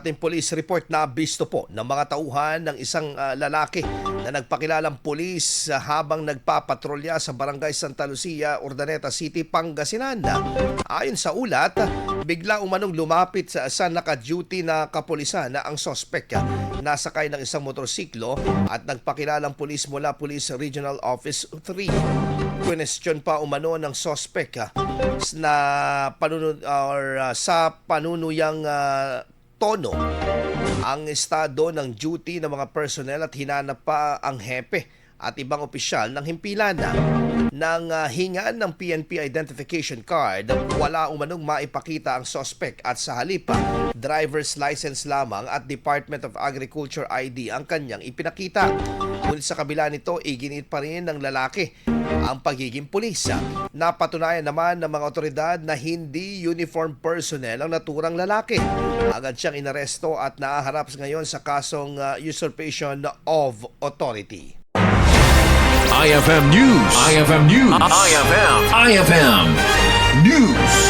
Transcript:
Ating police report na Nabisto po ng mga tauhan ng isang lalaki na nagpakilalang pulis habang nagpapatrolya sa barangay Santa Lucia, Urdaneta City, Pangasinan. Ayon sa ulat, bigla umanong lumapit sa naka-duty na kapulisan na ang sospek nasakay ng isang motorsiklo at nagpakilalang pulis mula Police Regional Office 3. Question pa umano ng sospek na sa panunuyang tono ang estado ng duty ng mga personnel at hinanap pa ang hepe at ibang opisyal ng himpilan. Nang hingaan ng PNP identification card, wala umanong maipakita ang suspect at sa halip driver's license lamang at Department of Agriculture ID ang kanyang ipinakita. Ngunit sa kabila nito, iginit pa rin ng lalaki ang pagiging pulis. Napatunayan naman ng mga otoridad na hindi uniform personnel ang naturang lalaki. Agad siyang inaresto at naaharap ngayon sa kasong usurpation of authority. IFM News. IFM News. IFM News.